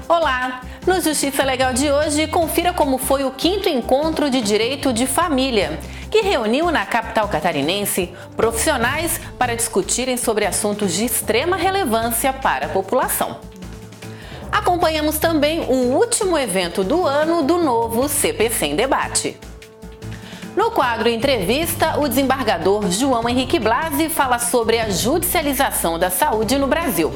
Olá! No Justiça Legal de hoje, confira como foi o 5º Encontro de Direito de Família, que reuniu na capital catarinense profissionais para discutirem sobre assuntos de extrema relevância para a população. Acompanhamos também o último evento do ano do novo CPC em Debate. No quadro Entrevista, o desembargador João Henrique Blasi fala sobre a judicialização da saúde no Brasil.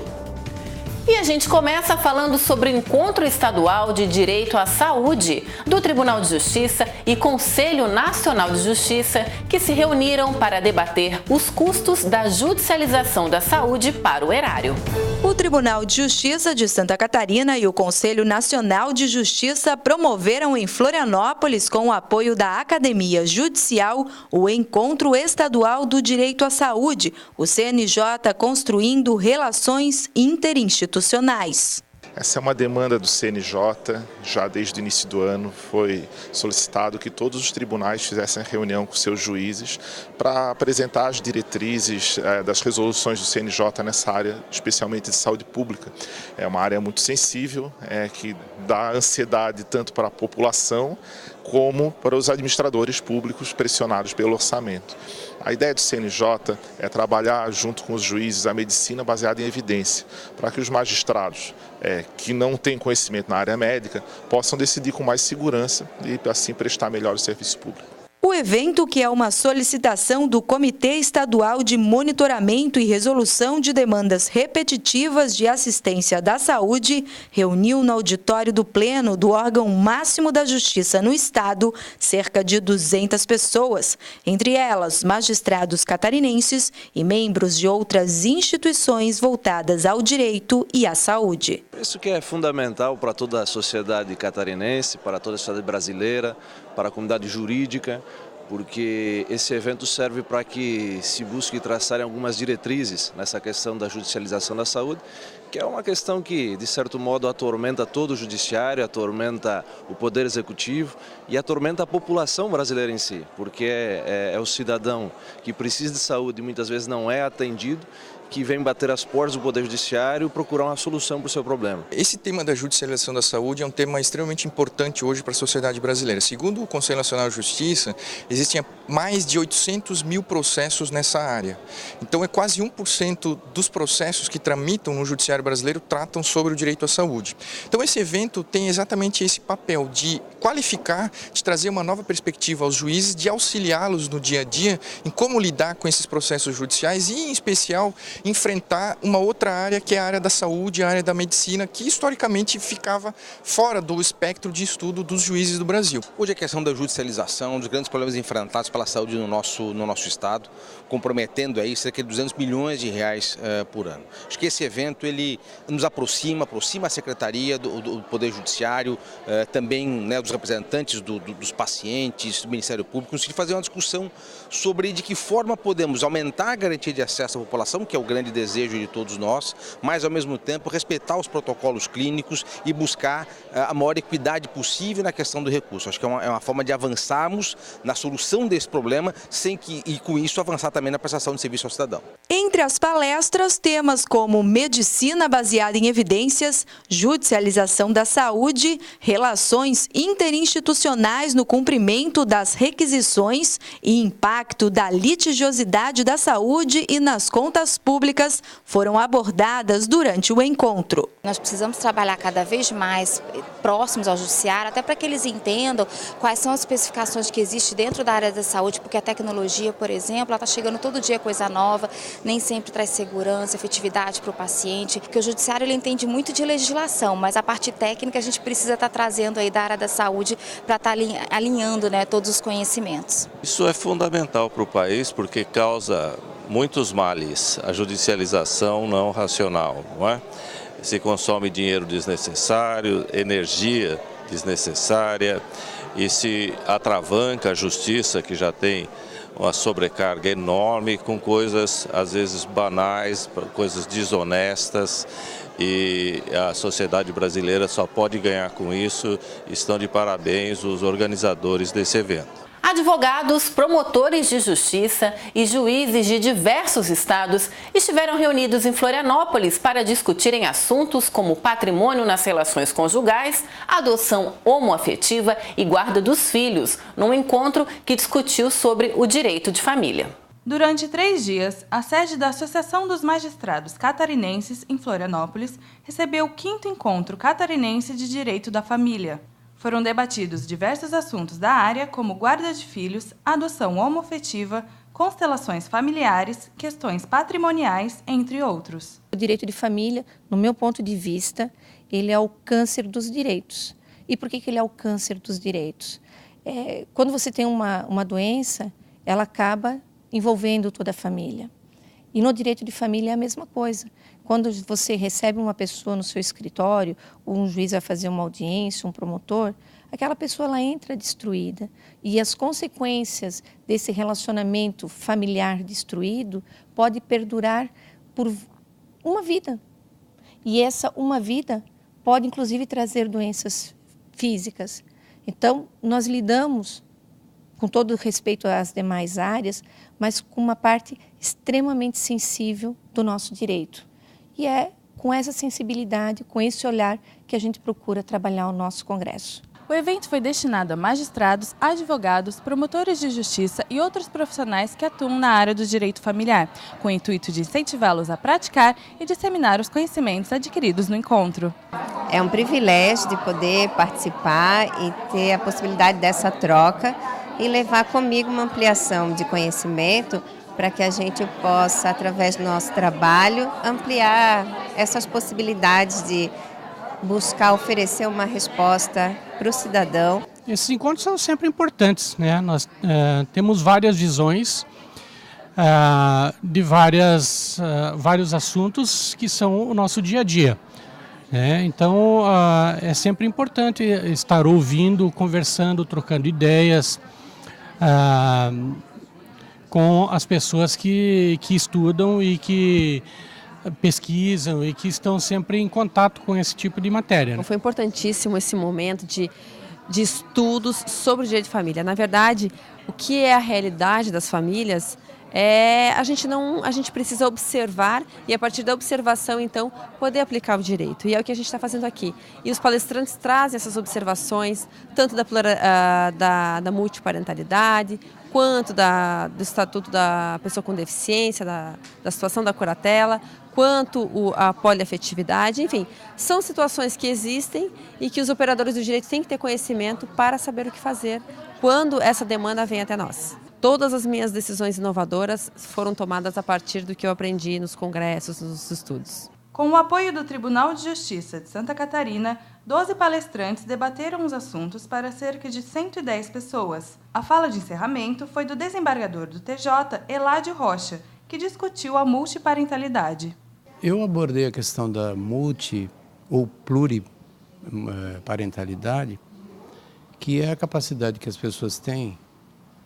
E a gente começa falando sobre o Encontro Estadual de Direito à Saúde do Tribunal de Justiça e Conselho Nacional de Justiça, que se reuniram para debater os custos da judicialização da saúde para o erário. O Tribunal de Justiça de Santa Catarina e o Conselho Nacional de Justiça promoveram em Florianópolis, com o apoio da Academia Judicial, o Encontro Estadual do Direito à Saúde, o CNJ construindo relações interinstitucionais. Essa é uma demanda do CNJ, já desde o início do ano foi solicitado que todos os tribunais fizessem reunião com seus juízes para apresentar as diretrizes das resoluções do CNJ nessa área, especialmente de saúde pública. É uma área muito sensível, que dá ansiedade tanto para a população como para os administradores públicos pressionados pelo orçamento. A ideia do CNJ é trabalhar junto com os juízes a medicina baseada em evidência, para que os magistrados que não têm conhecimento na área médica possam decidir com mais segurança e assim prestar melhor o serviço público. O evento, que é uma solicitação do Comitê Estadual de Monitoramento e Resolução de Demandas Repetitivas de Assistência da Saúde, reuniu no auditório do Pleno do órgão máximo da Justiça no Estado cerca de 200 pessoas, entre elas magistrados catarinenses e membros de outras instituições voltadas ao direito e à saúde. Isso que é fundamental para toda a sociedade catarinense, para toda a sociedade brasileira, para a comunidade jurídica, porque esse evento serve para que se busque traçar algumas diretrizes nessa questão da judicialização da saúde, que é uma questão que, de certo modo, atormenta todo o judiciário, atormenta o poder executivo e atormenta a população brasileira em si, porque é o cidadão que precisa de saúde e muitas vezes não é atendido, que vem bater as portas do Poder Judiciário e procurar uma solução para o seu problema. Esse tema da judicialização da saúde é um tema extremamente importante hoje para a sociedade brasileira. Segundo o Conselho Nacional de Justiça, existem mais de 800 mil processos nessa área. Então é quase 1% dos processos que tramitam no judiciário brasileiro tratam sobre o direito à saúde. Então esse evento tem exatamente esse papel de qualificar, de trazer uma nova perspectiva aos juízes, de auxiliá-los no dia a dia em como lidar com esses processos judiciais e, em especial, enfrentar uma outra área, que é a área da saúde, a área da medicina, que historicamente ficava fora do espectro de estudo dos juízes do Brasil. Hoje a questão da judicialização, dos grandes problemas enfrentados pela saúde no nosso estado, comprometendo aí cerca de 200 milhões de reais por ano. Acho que esse evento ele nos aproxima a Secretaria do Poder Judiciário, também, né, dos representantes dos pacientes, do Ministério Público, de fazer uma discussão sobre de que forma podemos aumentar a garantia de acesso à população, que é o grande desejo de todos nós, mas ao mesmo tempo respeitar os protocolos clínicos e buscar a maior equidade possível na questão do recurso. Acho que é uma forma de avançarmos na solução desse problema e com isso avançar também na prestação de serviço ao cidadão. Entre as palestras, temas como medicina baseada em evidências, judicialização da saúde, relações interinstitucionais no cumprimento das requisições e impacto da litigiosidade da saúde e nas contas públicas foram abordadas durante o encontro. Nós precisamos trabalhar cada vez mais próximos ao judiciário, até para que eles entendam quais são as especificações que existem dentro da área da saúde, porque a tecnologia, por exemplo, ela está chegando todo dia coisa nova, nem sempre traz segurança, efetividade para o paciente, porque o judiciário ele entende muito de legislação, mas a parte técnica a gente precisa estar trazendo aí da área da saúde para estar alinhando, né, todos os conhecimentos. Isso é fundamental para o país porque causa muitos males, a judicialização não racional, não é? Se consome dinheiro desnecessário, energia desnecessária e se atravanca a justiça, que já tem uma sobrecarga enorme com coisas às vezes banais, coisas desonestas, e a sociedade brasileira só pode ganhar com isso. Estão de parabéns os organizadores desse evento. Advogados, promotores de justiça e juízes de diversos estados estiveram reunidos em Florianópolis para discutirem assuntos como patrimônio nas relações conjugais, adoção homoafetiva e guarda dos filhos, num encontro que discutiu sobre o direito de família. Durante 3 dias, a sede da Associação dos Magistrados Catarinenses, em Florianópolis, recebeu o 5º Encontro Catarinense de Direito da Família. Foram debatidos diversos assuntos da área, como guarda de filhos, adoção homoafetiva, constelações familiares, questões patrimoniais, entre outros. O direito de família, no meu ponto de vista, ele é o câncer dos direitos. E por que ele é o câncer dos direitos? Quando você tem uma doença, ela acaba envolvendo toda a família. E no direito de família é a mesma coisa. Quando você recebe uma pessoa no seu escritório, ou um juiz vai fazer uma audiência, um promotor, aquela pessoa ela entra destruída. E as consequências desse relacionamento familiar destruído pode perdurar por uma vida. E essa uma vida pode, inclusive, trazer doenças físicas. Então, nós lidamos, com todo respeito às demais áreas, mas com uma parte extremamente sensível do nosso direito. E é com essa sensibilidade, com esse olhar, que a gente procura trabalhar o nosso Congresso. O evento foi destinado a magistrados, advogados, promotores de justiça e outros profissionais que atuam na área do direito familiar, com o intuito de incentivá-los a praticar e disseminar os conhecimentos adquiridos no encontro. É um privilégio de poder participar e ter a possibilidade dessa troca e levar comigo uma ampliação de conhecimento para que a gente possa, através do nosso trabalho, ampliar essas possibilidades de buscar oferecer uma resposta para o cidadão. Esses encontros são sempre importantes, né? Nós temos várias visões de vários assuntos que são o nosso dia a dia. Então, é sempre importante estar ouvindo, conversando, trocando ideias com as pessoas que estudam e que pesquisam e que estão sempre em contato com esse tipo de matéria. Foi importantíssimo esse momento de estudos sobre o direito de família. Na verdade, o que é a realidade das famílias a gente precisa observar e, a partir da observação, então, poder aplicar o direito. E é o que a gente está fazendo aqui. E os palestrantes trazem essas observações, tanto da multiparentalidade, quanto do Estatuto da Pessoa com Deficiência, da situação da curatela, quanto a poliafetividade, enfim, são situações que existem e que os operadores do direito têm que ter conhecimento para saber o que fazer quando essa demanda vem até nós. Todas as minhas decisões inovadoras foram tomadas a partir do que eu aprendi nos congressos, nos estudos. Com o apoio do Tribunal de Justiça de Santa Catarina, 12 palestrantes debateram os assuntos para cerca de 110 pessoas. A fala de encerramento foi do desembargador do TJ, Eládio Rocha, que discutiu a multiparentalidade. Eu abordei a questão da multi ou pluriparentalidade, que é a capacidade que as pessoas têm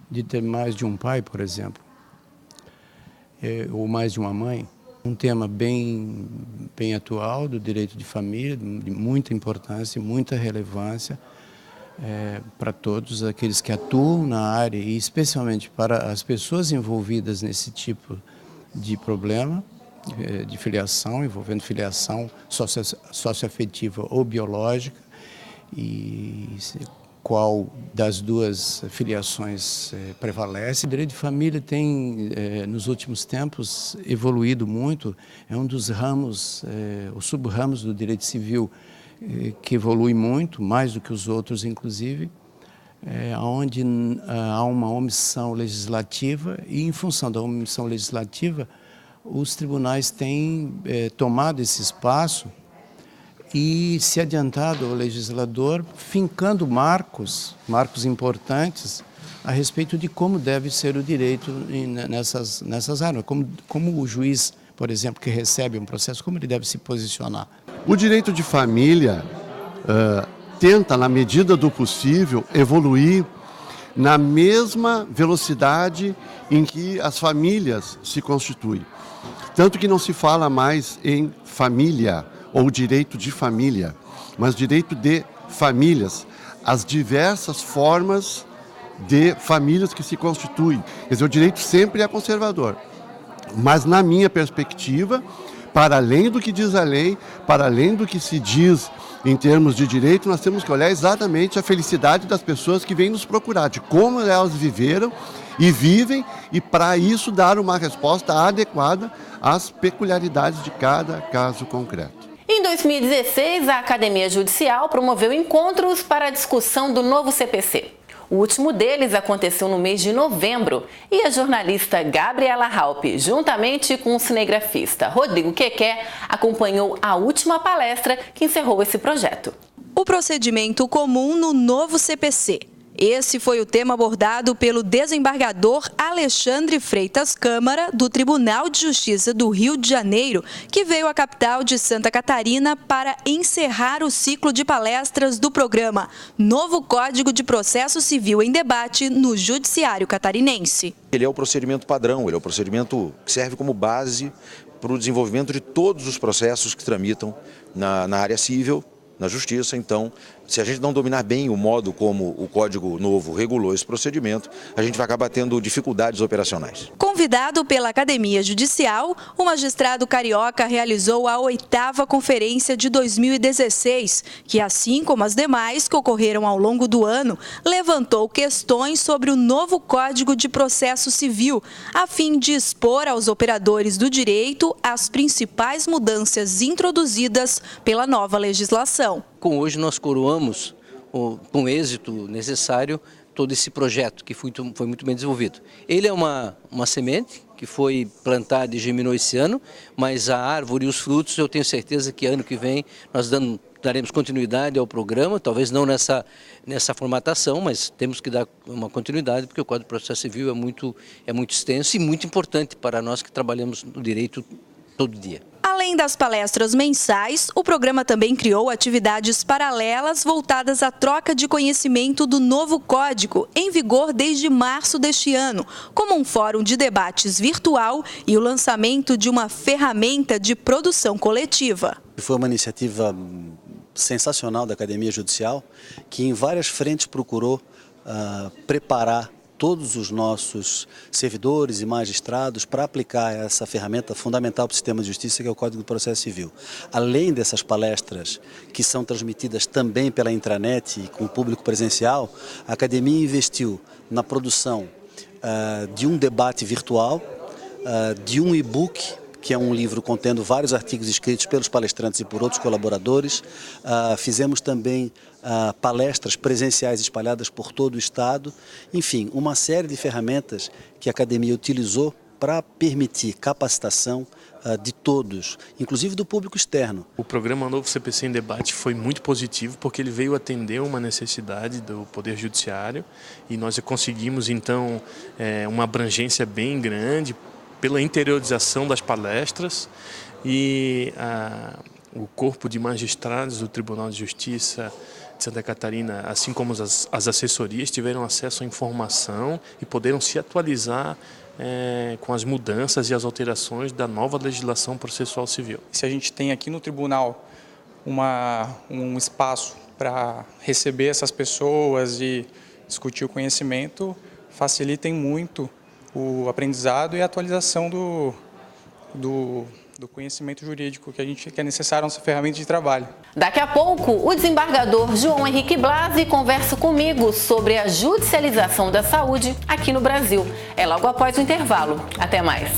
de ter mais de um pai, por exemplo, ou mais de uma mãe. Um tema bem atual do direito de família, de muita importância, muita relevância para todos aqueles que atuam na área e especialmente para as pessoas envolvidas nesse tipo de problema de filiação, envolvendo filiação socioafetiva ou biológica, e qual das duas filiações prevalece. O direito de família tem, nos últimos tempos, evoluído muito. É um dos ramos, os sub-ramos do direito civil que evolui muito, mais do que os outros, inclusive, onde há uma omissão legislativa e, em função da omissão legislativa, os tribunais têm tomado esse espaço e se adiantado ao legislador, fincando marcos importantes a respeito de como deve ser o direito nessas áreas. Como o juiz, por exemplo, que recebe um processo, como ele deve se posicionar. O direito de família tenta, na medida do possível, evoluir na mesma velocidade em que as famílias se constituem. Tanto que não se fala mais em família, ou direito de família, mas direito de famílias, as diversas formas de famílias que se constituem. Quer dizer, o direito sempre é conservador. Mas, na minha perspectiva, para além do que diz a lei, para além do que se diz em termos de direito, nós temos que olhar exatamente a felicidade das pessoas que vêm nos procurar, de como elas viveram e vivem, e para isso dar uma resposta adequada às peculiaridades de cada caso concreto. Em 2016, a Academia Judicial promoveu encontros para a discussão do novo CPC. O último deles aconteceu no mês de novembro e a jornalista Gabriela Halpe, juntamente com o cinegrafista Rodrigo Quequé, acompanhou a última palestra que encerrou esse projeto. O procedimento comum no novo CPC. Esse foi o tema abordado pelo desembargador Alexandre Freitas Câmara, do Tribunal de Justiça do Rio de Janeiro, que veio à capital de Santa Catarina para encerrar o ciclo de palestras do programa Novo Código de Processo Civil em Debate no Judiciário Catarinense. Ele é o procedimento padrão, ele é o procedimento que serve como base para o desenvolvimento de todos os processos que tramitam na área civil, na justiça. Então, se a gente não dominar bem o modo como o Código Novo regulou esse procedimento, a gente vai acabar tendo dificuldades operacionais. Convidado pela Academia Judicial, o magistrado carioca realizou a 8ª conferência de 2016, que, assim como as demais que ocorreram ao longo do ano, levantou questões sobre o novo Código de Processo Civil, a fim de expor aos operadores do direito as principais mudanças introduzidas pela nova legislação. Com hoje nós coroamos com êxito necessário todo esse projeto que foi muito bem desenvolvido. Ele é uma semente que foi plantada e germinou esse ano, mas a árvore e os frutos eu tenho certeza que ano que vem nós daremos continuidade ao programa, talvez não nessa formatação, mas temos que dar uma continuidade porque o Código de Processo Civil é muito extenso e muito importante para nós que trabalhamos no direito todo dia. Além das palestras mensais, o programa também criou atividades paralelas voltadas à troca de conhecimento do novo código, em vigor desde março deste ano, como um fórum de debates virtual e o lançamento de uma ferramenta de produção coletiva. Foi uma iniciativa sensacional da Academia Judicial, que em várias frentes procurou preparar todos os nossos servidores e magistrados para aplicar essa ferramenta fundamental para o sistema de justiça, que é o Código de Processo Civil. Além dessas palestras, que são transmitidas também pela intranet e com o público presencial, a Academia investiu na produção de um debate virtual, de um e-book, que é um livro contendo vários artigos escritos pelos palestrantes e por outros colaboradores. Fizemos também palestras presenciais espalhadas por todo o Estado. Enfim, uma série de ferramentas que a Academia utilizou para permitir capacitação de todos, inclusive do público externo. O programa Novo CPC em Debate foi muito positivo porque ele veio atender uma necessidade do Poder Judiciário e nós conseguimos, então, uma abrangência bem grande pela interiorização das palestras e o corpo de magistrados do Tribunal de Justiça de Santa Catarina, assim como as assessorias, tiveram acesso à informação e puderam se atualizar com as mudanças e as alterações da nova legislação processual civil. Se a gente tem aqui no tribunal um espaço para receber essas pessoas e discutir o conhecimento, facilitem muito o aprendizado e a atualização do conhecimento jurídico que é necessário nessa ferramenta de trabalho. Daqui a pouco, o desembargador João Henrique Blasi conversa comigo sobre a judicialização da saúde aqui no Brasil. É logo após o intervalo. Até mais.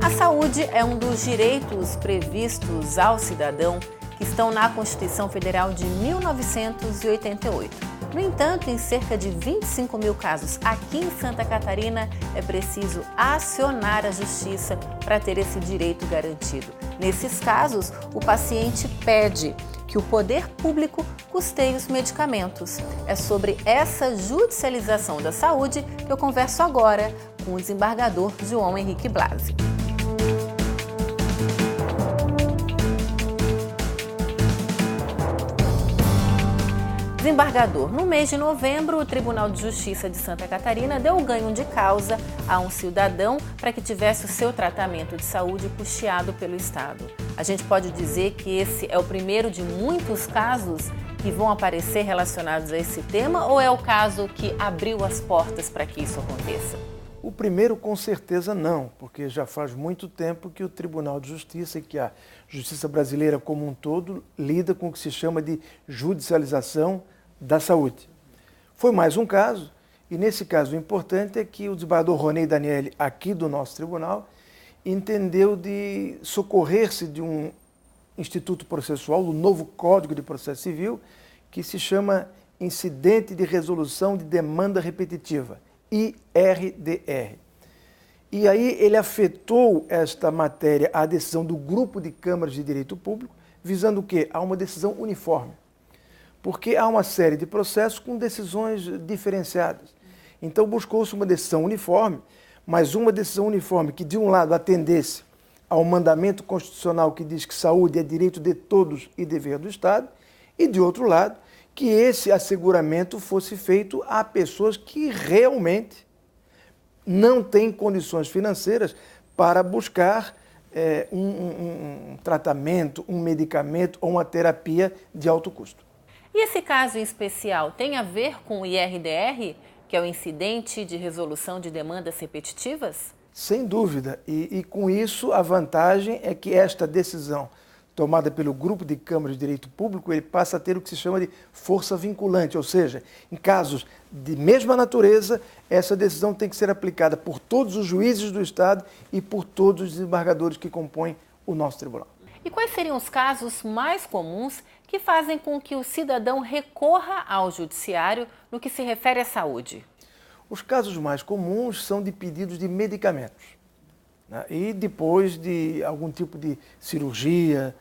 A saúde é um dos direitos previstos ao cidadão que estão na Constituição Federal de 1988. No entanto, em cerca de 25 mil casos aqui em Santa Catarina, é preciso acionar a Justiça para ter esse direito garantido. Nesses casos, o paciente pede que o poder público custeie os medicamentos. É sobre essa judicialização da saúde que eu converso agora com o desembargador João Henrique Blasi. Desembargador, no mês de novembro, o Tribunal de Justiça de Santa Catarina deu ganho de causa a um cidadão para que tivesse o seu tratamento de saúde custeado pelo Estado. A gente pode dizer que esse é o primeiro de muitos casos que vão aparecer relacionados a esse tema, ou é o caso que abriu as portas para que isso aconteça? O primeiro, com certeza, não, porque já faz muito tempo que o Tribunal de Justiça e que a justiça brasileira como um todo lida com o que se chama de judicialização da saúde. Foi mais um caso, e nesse caso o importante é que o desembargador Ronei Danieli, aqui do nosso tribunal, entendeu de socorrer-se de um instituto processual, do novo Código de Processo Civil, que se chama Incidente de Resolução de Demanda Repetitiva, IRDR. E aí ele afetou esta matéria à decisão do Grupo de Câmaras de Direito Público, visando o quê? A uma decisão uniforme. Porque há uma série de processos com decisões diferenciadas. Então buscou-se uma decisão uniforme, mas uma decisão uniforme que de um lado atendesse ao mandamento constitucional que diz que saúde é direito de todos e dever do Estado, e de outro lado, que esse asseguramento fosse feito a pessoas que realmente não têm condições financeiras para buscar um tratamento, um medicamento ou uma terapia de alto custo. E esse caso em especial tem a ver com o IRDR, que é o Incidente de Resolução de Demandas Repetitivas? Sem dúvida, e com isso a vantagem é que esta decisão tomada pelo Grupo de Câmaras de Direito Público, ele passa a ter o que se chama de força vinculante, ou seja, em casos de mesma natureza, essa decisão tem que ser aplicada por todos os juízes do Estado e por todos os desembargadores que compõem o nosso tribunal. E quais seriam os casos mais comuns que fazem com que o cidadão recorra ao judiciário no que se refere à saúde? Os casos mais comuns são de pedidos de medicamentos, né? E depois de algum tipo de cirurgia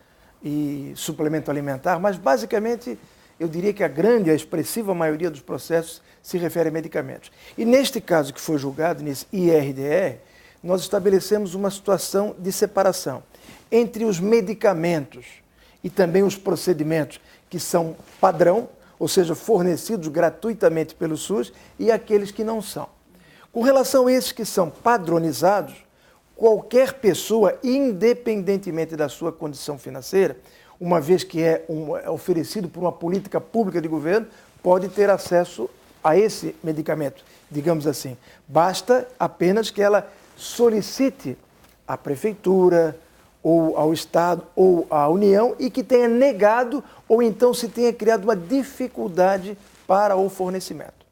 e suplemento alimentar, mas basicamente eu diria que a expressiva maioria dos processos se refere a medicamentos. E neste caso que foi julgado, nesse IRDR, nós estabelecemos uma situação de separação entre os medicamentos e também os procedimentos que são padrão, ou seja, fornecidos gratuitamente pelo SUS, e aqueles que não são. Com relação a esses que são padronizados, qualquer pessoa, independentemente da sua condição financeira, uma vez que é oferecido por uma política pública de governo, pode ter acesso a esse medicamento, digamos assim. Basta apenas que ela solicite à prefeitura, ou ao Estado, ou à União, e que tenha negado, ou então se tenha criado uma dificuldade para o fornecimento.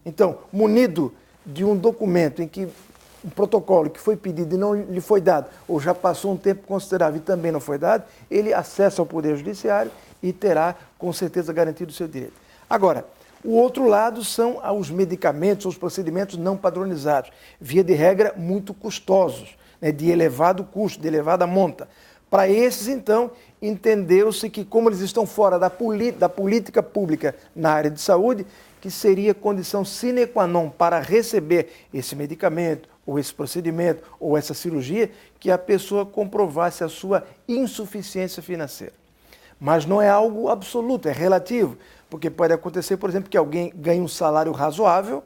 Então, munido de um documento em que um protocolo que foi pedido e não lhe foi dado, ou já passou um tempo considerável e também não foi dado, ele acessa ao Poder Judiciário e terá, com certeza, garantido o seu direito. Agora, o outro lado são os medicamentos, os procedimentos não padronizados, via de regra, muito custosos, né, de elevado custo, de elevada monta. Para esses, então, entendeu-se que, como eles estão fora da política pública na área de saúde, que seria condição sine qua non para receber esse medicamento, ou esse procedimento, ou essa cirurgia, que a pessoa comprovasse a sua insuficiência financeira. Mas não é algo absoluto, é relativo, porque pode acontecer, por exemplo, que alguém ganhe um salário razoável,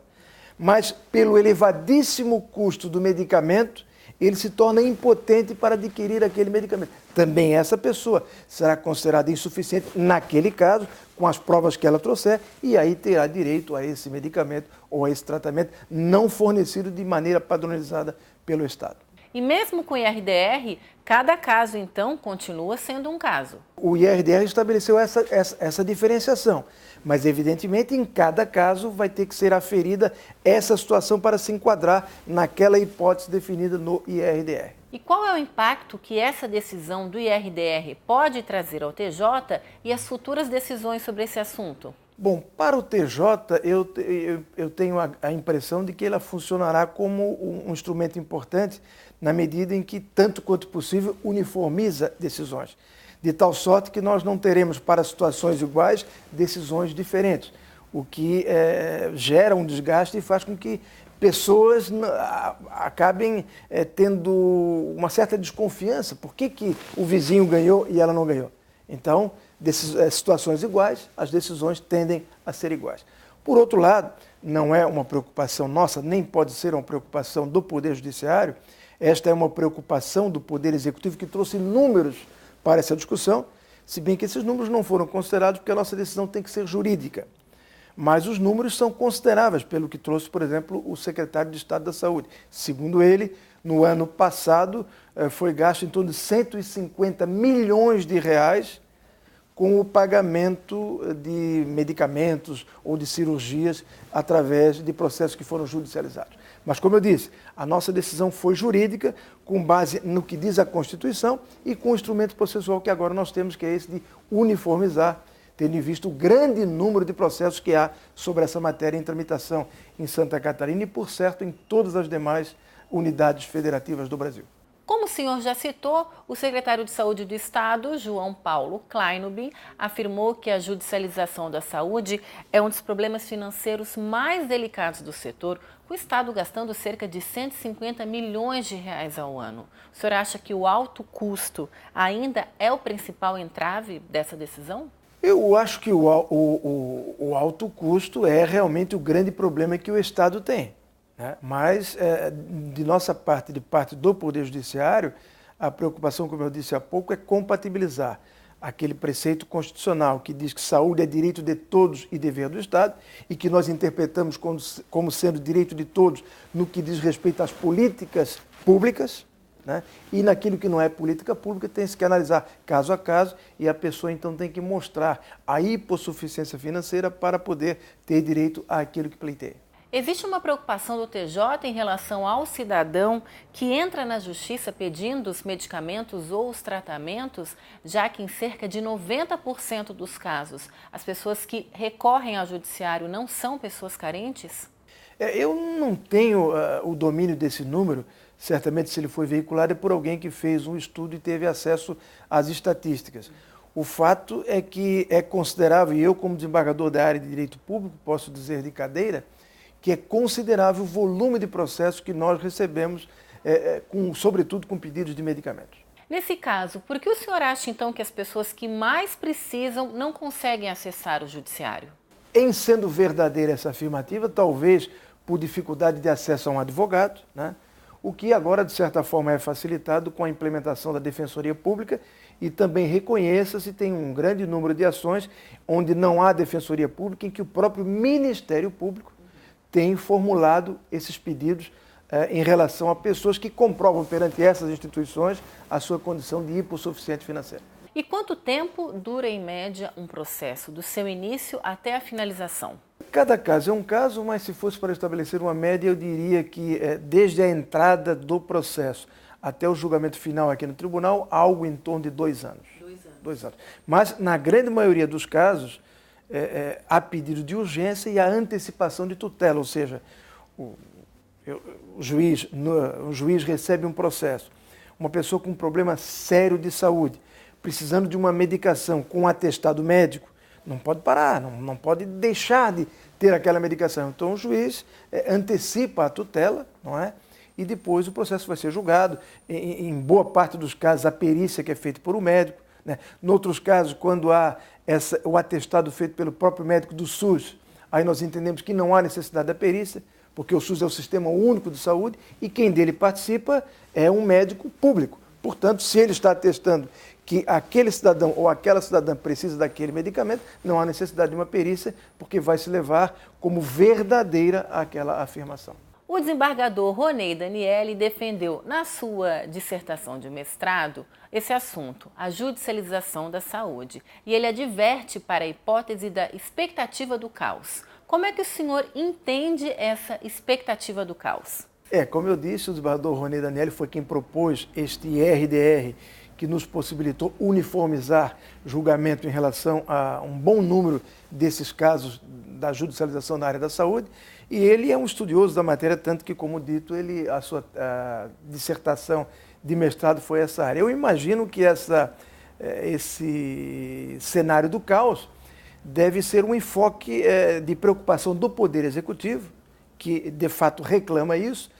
mas pelo elevadíssimo custo do medicamento, ele se torna impotente para adquirir aquele medicamento. Também essa pessoa será considerada insuficiente naquele caso, com as provas que ela trouxer, e aí terá direito a esse medicamento ou a esse tratamento não fornecido de maneira padronizada pelo Estado. E mesmo com o IRDR, cada caso, então, continua sendo um caso. O IRDR estabeleceu essa diferenciação, mas, evidentemente, em cada caso vai ter que ser aferida essa situação para se enquadrar naquela hipótese definida no IRDR. E qual é o impacto que essa decisão do IRDR pode trazer ao TJ e as futuras decisões sobre esse assunto? Bom, para o TJ, eu tenho a impressão de que ela funcionará como um instrumento importante na medida em que, tanto quanto possível, uniformiza decisões. De tal sorte que nós não teremos, para situações iguais, decisões diferentes, o que gera um desgaste e faz com que pessoas acabem tendo uma certa desconfiança. Por que o vizinho ganhou e ela não ganhou? Então, situações iguais, as decisões tendem a ser iguais. Por outro lado, não é uma preocupação nossa, nem pode ser uma preocupação do Poder Judiciário, esta é uma preocupação do Poder Executivo que trouxe números para essa discussão, se bem que esses números não foram considerados porque a nossa decisão tem que ser jurídica. Mas os números são consideráveis, pelo que trouxe, por exemplo, o secretário de Estado da Saúde. Segundo ele, no ano passado, foi gasto em torno de 150 milhões de reais com o pagamento de medicamentos ou de cirurgias através de processos que foram judicializados. Mas, como eu disse, a nossa decisão foi jurídica, com base no que diz a Constituição e com o instrumento processual que agora nós temos, que é esse de uniformizar, tendo em vista o grande número de processos que há sobre essa matéria em tramitação em Santa Catarina e, por certo, em todas as demais unidades federativas do Brasil. Como o senhor já citou, o secretário de Saúde do Estado, João Paulo Kleinubin, afirmou que a judicialização da saúde é um dos problemas financeiros mais delicados do setor, com o Estado gastando cerca de 150 milhões de reais ao ano. O senhor acha que o alto custo ainda é o principal entrave dessa decisão? Eu acho que o alto custo é realmente o grande problema que o Estado tem. Mas, de nossa parte, de parte do Poder Judiciário, a preocupação, como eu disse há pouco, é compatibilizar aquele preceito constitucional que diz que saúde é direito de todos e dever do Estado e que nós interpretamos como sendo direito de todos no que diz respeito às políticas públicas, né? E naquilo que não é política pública tem-se que analisar caso a caso e a pessoa então tem que mostrar a hipossuficiência financeira para poder ter direito àquilo que pleiteia. Existe uma preocupação do TJ em relação ao cidadão que entra na justiça pedindo os medicamentos ou os tratamentos, já que em cerca de 90% dos casos, as pessoas que recorrem ao judiciário não são pessoas carentes? Eu não tenho o domínio desse número, certamente se ele foi veiculado é por alguém que fez um estudo e teve acesso às estatísticas. O fato é que é considerável, e eu como desembargador da área de direito público, posso dizer de cadeira, que é considerável o volume de processos que nós recebemos, sobretudo com pedidos de medicamentos. Nesse caso, por que o senhor acha então que as pessoas que mais precisam não conseguem acessar o judiciário? Em sendo verdadeira essa afirmativa, talvez por dificuldade de acesso a um advogado, né? O que agora, de certa forma, é facilitado com a implementação da Defensoria Pública e também reconheça-se, tem um grande número de ações onde não há Defensoria Pública, em que o próprio Ministério Público tem formulado esses pedidos em relação a pessoas que comprovam perante essas instituições a sua condição de hipossuficiente financeira. E quanto tempo dura, em média, um processo, do seu início até a finalização? Cada caso é um caso, mas se fosse para estabelecer uma média, eu diria que desde a entrada do processo até o julgamento final aqui no tribunal, algo em torno de 2 anos. 2 anos. Mas, na grande maioria dos casos, há pedido de urgência e a antecipação de tutela, ou seja, o juiz recebe um processo, uma pessoa com um problema sério de saúde, precisando de uma medicação com um atestado médico, não pode parar, não pode deixar de ter aquela medicação. Então o juiz antecipa a tutela, não é? E depois o processo vai ser julgado. Em boa parte dos casos, a perícia que é feita por um médico, né? Noutros casos, quando há o atestado feito pelo próprio médico do SUS, aí nós entendemos que não há necessidade da perícia, porque o SUS é o Sistema Único de Saúde e quem dele participa é um médico público. Portanto, se ele está atestando que aquele cidadão ou aquela cidadã precisa daquele medicamento, não há necessidade de uma perícia, porque vai se levar como verdadeira aquela afirmação. O desembargador Ronei Daniele defendeu na sua dissertação de mestrado esse assunto, a judicialização da saúde, e ele adverte para a hipótese da expectativa do caos. Como é que o senhor entende essa expectativa do caos? Como eu disse, o desembargador Ronei Daniele foi quem propôs este IRDR, que nos possibilitou uniformizar julgamento em relação a um bom número desses casos da judicialização na área da saúde, e ele é um estudioso da matéria, tanto que, como dito, a sua dissertação de mestrado foi essa área. Eu imagino que esse cenário do caos deve ser um enfoque de preocupação do Poder Executivo, que de fato reclama isso,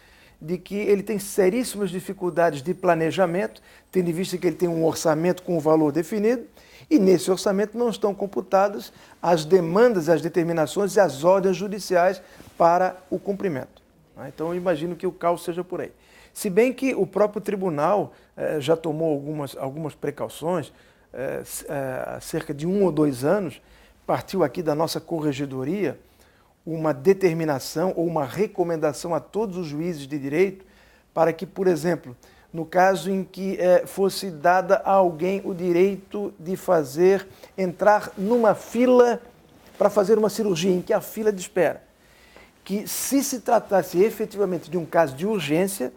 de que ele tem seríssimas dificuldades de planejamento, tendo em vista que ele tem um orçamento com um valor definido, e nesse orçamento não estão computadas as demandas, as determinações e as ordens judiciais para o cumprimento. Então, eu imagino que o caos seja por aí. Se bem que o próprio tribunal já tomou algumas precauções, há cerca de 1 ou 2 anos, partiu aqui da nossa corregedoria uma determinação ou uma recomendação a todos os juízes de direito para que, por exemplo, no caso em que fosse dada a alguém o direito de entrar numa fila para fazer uma cirurgia, em que a fila de espera, que se tratasse efetivamente de um caso de urgência,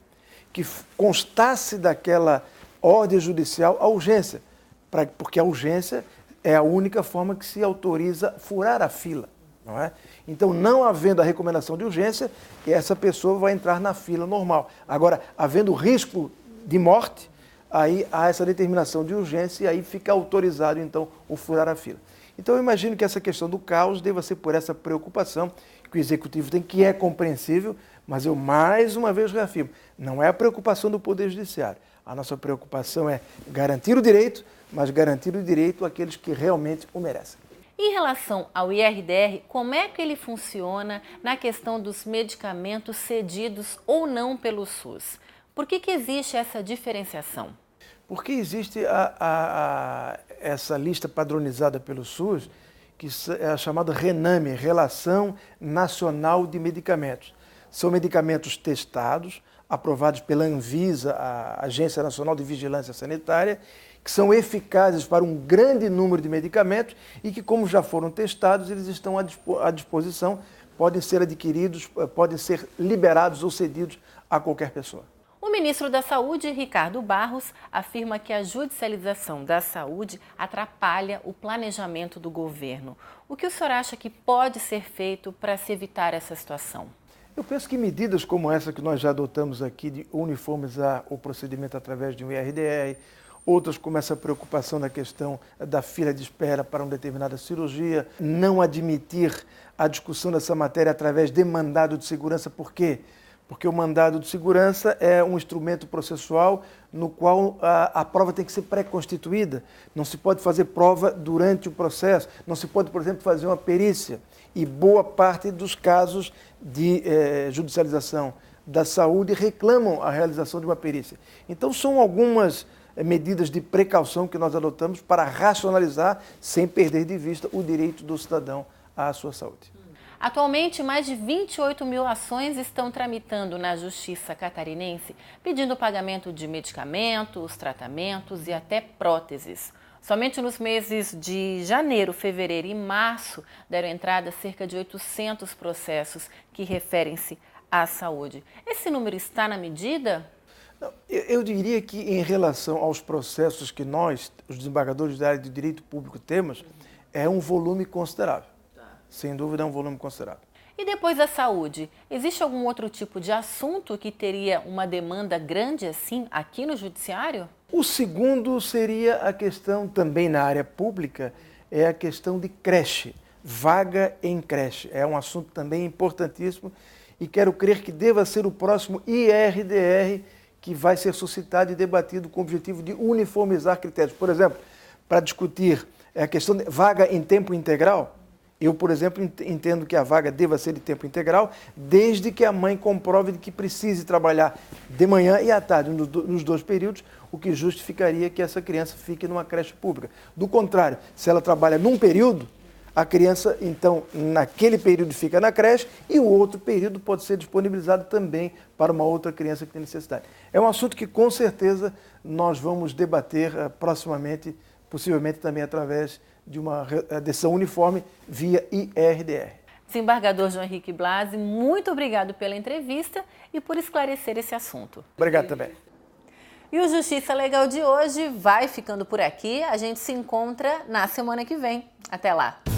que constasse daquela ordem judicial a urgência, porque a urgência é a única forma que se autoriza furar a fila. Não é? Então, não havendo a recomendação de urgência, essa pessoa vai entrar na fila normal. Agora, havendo risco de morte, aí há essa determinação de urgência e aí fica autorizado, então, o furar a fila. Então, eu imagino que essa questão do caos deva ser por essa preocupação que o Executivo tem, que é compreensível, mas eu mais uma vez reafirmo, não é a preocupação do Poder Judiciário. A nossa preocupação é garantir o direito, mas garantir o direito àqueles que realmente o merecem. Em relação ao IRDR, como é que ele funciona na questão dos medicamentos cedidos ou não pelo SUS? Por que existe essa diferenciação? Porque existe essa lista padronizada pelo SUS, que é a chamada RENAME, Relação Nacional de Medicamentos. São medicamentos testados, aprovados pela Anvisa, a Agência Nacional de Vigilância Sanitária, que são eficazes para um grande número de medicamentos e que, como já foram testados, eles estão à disposição, podem ser adquiridos, podem ser liberados ou cedidos a qualquer pessoa. O ministro da Saúde, Ricardo Barros, afirma que a judicialização da saúde atrapalha o planejamento do governo. O que o senhor acha que pode ser feito para se evitar essa situação? Eu penso que medidas como essa que nós já adotamos aqui, de uniformizar o procedimento através de um IRDR, outras como essa preocupação na questão da fila de espera para uma determinada cirurgia, não admitir a discussão dessa matéria através de mandado de segurança. Por quê? Porque o mandado de segurança é um instrumento processual no qual a prova tem que ser pré-constituída. Não se pode fazer prova durante o processo, não se pode, por exemplo, fazer uma perícia. E boa parte dos casos de judicialização da saúde reclamam a realização de uma perícia. Então, são algumas medidas de precaução que nós adotamos para racionalizar, sem perder de vista, o direito do cidadão à sua saúde. Atualmente, mais de 28 mil ações estão tramitando na Justiça catarinense, pedindo o pagamento de medicamentos, tratamentos e até próteses. Somente nos meses de janeiro, fevereiro e março deram entrada cerca de 800 processos que referem-se à saúde. Esse número está na medida? Eu diria que, em relação aos processos que nós, os desembargadores da área de direito público, temos, é um volume considerável. Sem dúvida, é um volume considerável. E depois da saúde, existe algum outro tipo de assunto que teria uma demanda grande assim aqui no Judiciário? O segundo seria a questão, também na área pública, é a questão de creche, vaga em creche. É um assunto também importantíssimo e quero crer que deva ser o próximo IRDR que vai ser suscitado e debatido com o objetivo de uniformizar critérios. Por exemplo, para discutir a questão de vaga em tempo integral, eu, por exemplo, entendo que a vaga deva ser de tempo integral, desde que a mãe comprove que precise trabalhar de manhã e à tarde, nos 2 períodos, o que justificaria que essa criança fique numa creche pública. Do contrário, se ela trabalha num período, a criança, então, naquele período fica na creche e o outro período pode ser disponibilizado também para uma outra criança que tem necessidade. É um assunto que, com certeza, nós vamos debater proximamente, possivelmente também através de uma decisão uniforme via IRDR. Desembargador João Henrique Blasi, muito obrigado pela entrevista e por esclarecer esse assunto. Obrigado também. E o Justiça Legal de hoje vai ficando por aqui. A gente se encontra na semana que vem. Até lá!